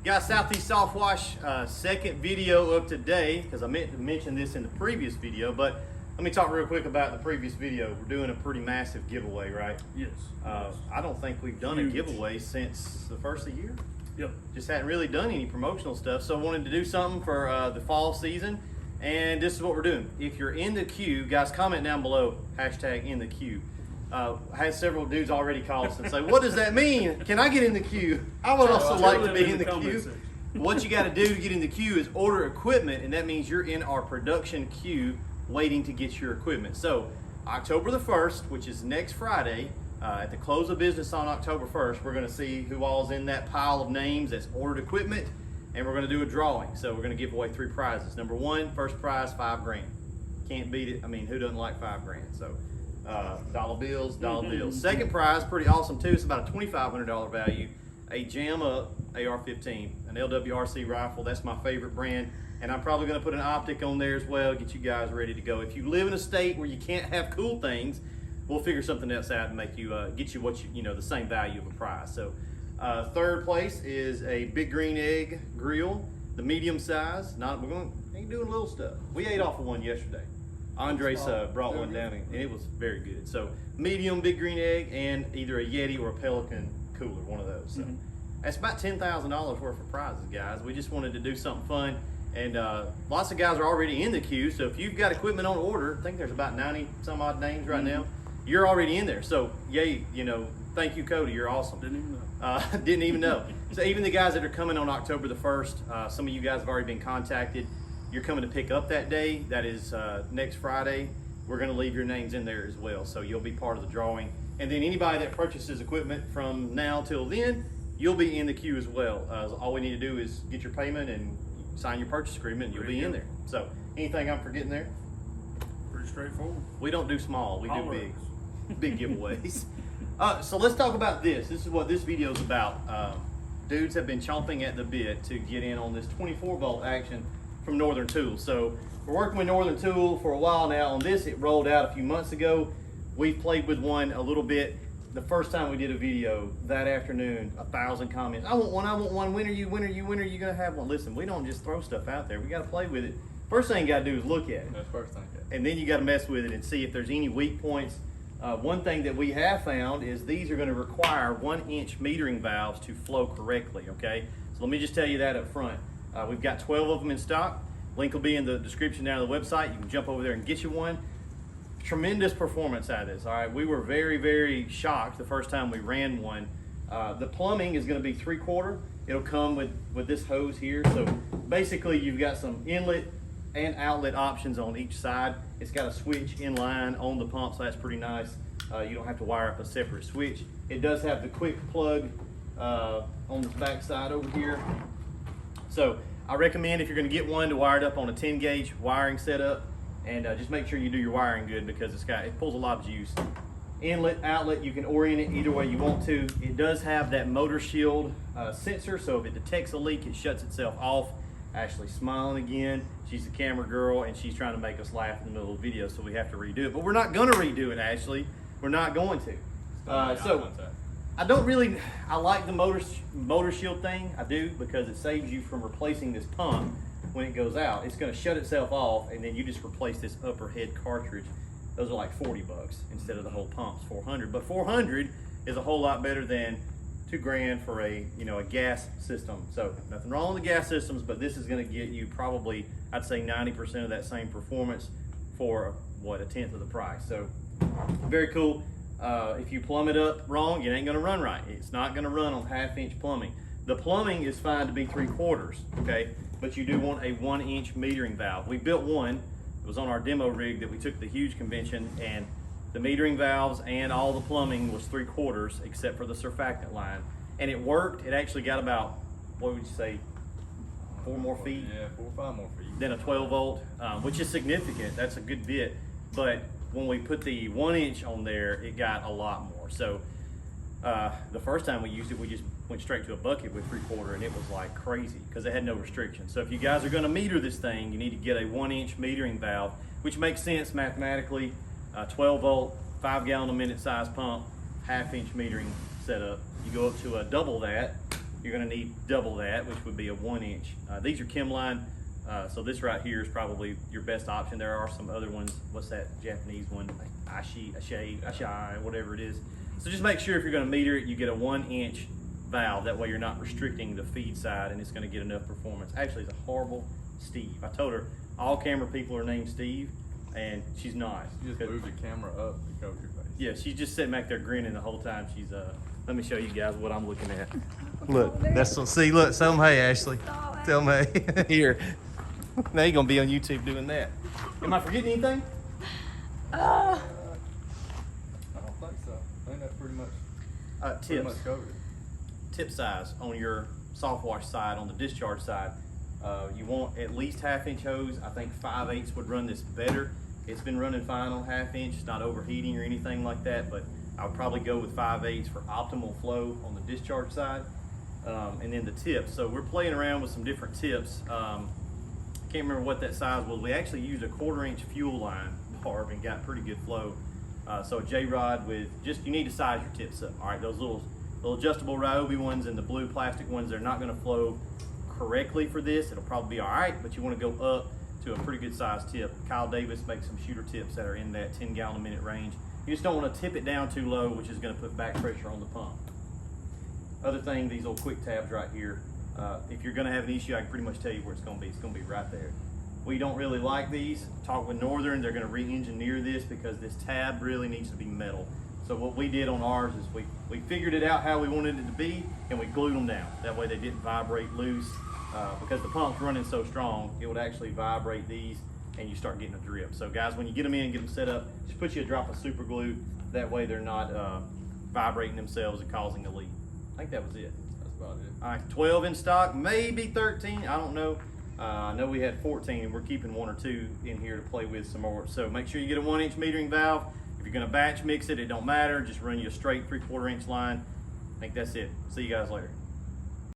Guys, Southeast Softwash, second video of today, because I meant to mention this in the previous video, but let me talk real quick about the previous video. We're doing a pretty massive giveaway, right? Yes. I don't think we've done a giveaway since the first of the year. Yep. Just hadn't really done any promotional stuff, so I wanted to do something for the fall season, and this is what we're doing. If you're in the queue, guys, comment down below, hashtag in the queue. I had several dudes already call us and say, what does that mean? Can I get in the queue? I would also like to be in the queue. What you got to do to get in the queue is order equipment, and that means you're in our production queue waiting to get your equipment. So October the 1st, which is next Friday, at the close of business on October 1st, we're going to see who all's in that pile of names that's ordered equipment, and we're going to do a drawing. So we're going to give away 3 prizes. Number 1, first prize, $5 grand. Can't beat it. I mean, who doesn't like $5 grand? So dollar bills, dollar bills. Second prize, pretty awesome too. It's about a $2,500 value. A Jam Up AR-15, an LWRC rifle. That's my favorite brand. And I'm probably going to put an optic on there as well, get you guys ready to go. If you live in a state where you can't have cool things, we'll figure something else out and make you get you what you know, the same value of a prize. So third place is a Big Green Egg grill, the medium size. Ain't doing little stuff. We ate off of one yesterday. Andres brought one down and it was very good. So medium Big Green Egg and either a Yeti or a Pelican cooler, one of those. So that's about $10,000 worth of prizes, guys. We just wanted to do something fun. And lots of guys are already in the queue. So if you've got equipment on order, I think there's about 90 some odd names right now. You're already in there. So yay, you know, thank you, Cody. You're awesome. Didn't even know. Didn't even know. So even the guys that are coming on October the 1st, some of you guys have already been contacted. You're coming to pick up that day. That is next Friday. We're going to leave your names in there as well. So you'll be part of the drawing. And then anybody that purchases equipment from now till then, you'll be in the queue as well. All we need to do is get your payment and sign your purchase agreement, and you'll be in there. So anything I'm forgetting there? Pretty straightforward. We don't do small, we do big giveaways. So let's talk about this. This is what this video is about. Dudes have been chomping at the bit to get in on this 24-volt action from Northern Tool. So we're working with Northern Tool for a while now on this. It rolled out a few months ago. We've played with one a little bit. The first time we did a video that afternoon, 1,000 comments. I want one. When are you gonna have one? Listen, we don't just throw stuff out there. We gotta play with it. First thing you gotta do is look at it. That's first thing. And then you gotta mess with it and see if there's any weak points. One thing that we have found is these are gonna require 1-inch metering valves to flow correctly, okay? So let me just tell you that up front. We've got 12 of them in stock. Link will be in the description down on the website. You can jump over there and get you one. Tremendous performance out of this, all right? We were very, very shocked the first time we ran one. The plumbing is gonna be 3/4. It'll come with this hose here. So basically you've got some inlet and outlet options on each side. It's got a switch in line on the pump, so that's pretty nice. You don't have to wire up a separate switch. It does have the quick plug on the back side over here. So I recommend if you're gonna get one to wire it up on a 10 gauge wiring setup, and just make sure you do your wiring good because it pulls a lot of juice. Inlet, outlet, you can orient it either way you want to. It does have that motor shield sensor, so if it detects a leak, it shuts itself off. Ashley's smiling again. She's the camera girl, and she's trying to make us laugh in the middle of the video, so we have to redo it. But we're not gonna redo it, Ashley. We're not going to. I like the motor shield thing. I do, because it saves you from replacing this pump when it goes out. It's gonna shut itself off, and then you just replace this upper head cartridge. Those are like 40 bucks instead of the whole pump's 400. But 400 is a whole lot better than $2 grand for a gas system. So nothing wrong with the gas systems, but this is gonna get you probably, I'd say 90% of that same performance for what, 1/10 of the price. So very cool. If you plumb it up wrong, it ain't gonna run right. It's not gonna run on 1/2-inch plumbing. The plumbing is fine to be 3/4, okay? But you do want a 1-inch metering valve. We built one. It was on our demo rig that we took to the huge convention, and the metering valves and all the plumbing was 3/4 except for the surfactant line. And it worked. It actually got about, what would you say, 4 more feet? Yeah, 4 or 5 more feet. Than a 12-volt, which is significant. That's a good bit. But when we put the 1-inch on there, it got a lot more. So the first time we used it, we just went straight to a bucket with 3/4, and it was like crazy because it had no restrictions. So if you guys are gonna meter this thing, you need to get a 1-inch metering valve, which makes sense mathematically. 12-volt, 5 gallon a minute size pump, 1/2-inch metering setup. You go up to a double that, you're going to need double that, which would be a 1 inch. These are Chemline, so this right here is probably your best option. There are some other ones. What's that Japanese one? Ashai, whatever it is. So just make sure if you're going to meter it, you get a 1 inch valve. That way you're not restricting the feed side, and it's going to get enough performance. Actually, it's a horrible Steve. I told her all camera people are named Steve, and she's not. You just move the camera up to cover your face. Yeah, she's just sitting back there grinning the whole time. She's let me show you guys what I'm looking at. Look, that's what. See, look, tell them hey, Ashley. Tell them hey. Here. Now you're gonna be on YouTube doing that. Am I forgetting anything? I don't think so. I think that's pretty much Tips. covered. Tip size on your Softwash side, on the discharge side. You want at least 1/2 inch hose. I think 5/8 would run this better. It's been running fine on 1/2 inch. It's not overheating or anything like that, but I would probably go with 5/8 for optimal flow on the discharge side. And then the tips. So we're playing around with some different tips. Can't remember what that size was. We actually used a 1/4 inch fuel line barb and got pretty good flow. So a J-rod with you need to size your tips up. All right, those little adjustable Ryobi ones and the blue plastic ones, they're not going to flow correctly for this. It'll probably be all right, but you want to go up to a pretty good size tip. Kyle Davis makes some shooter tips that are in that 10 gallon a minute range. You just don't want to tip it down too low, which is going to put back pressure on the pump. Other thing, these little quick tabs right here. If you're going to have an issue, I can pretty much tell you where it's going to be. It's going to be right there. We don't really like these. Talk with Northern, they're going to re-engineer this because this tab really needs to be metal. So what we did on ours is we figured it out how we wanted it to be, and we glued them down. That way they didn't vibrate loose. Because the pump's running so strong, it would actually vibrate these and you start getting a drip. So guys, when you get them in, get them set up, just put you a drop of super glue. That way they're not vibrating themselves and causing a leak. I think that was it. That's about it. All right, 12 in stock, maybe 13, I don't know. I know we had 14 and we're keeping 1 or 2 in here to play with some more. So make sure you get a 1 inch metering valve. If you're gonna batch mix it, it don't matter. Just run you a straight 3/4 inch line. I think that's it. See you guys later.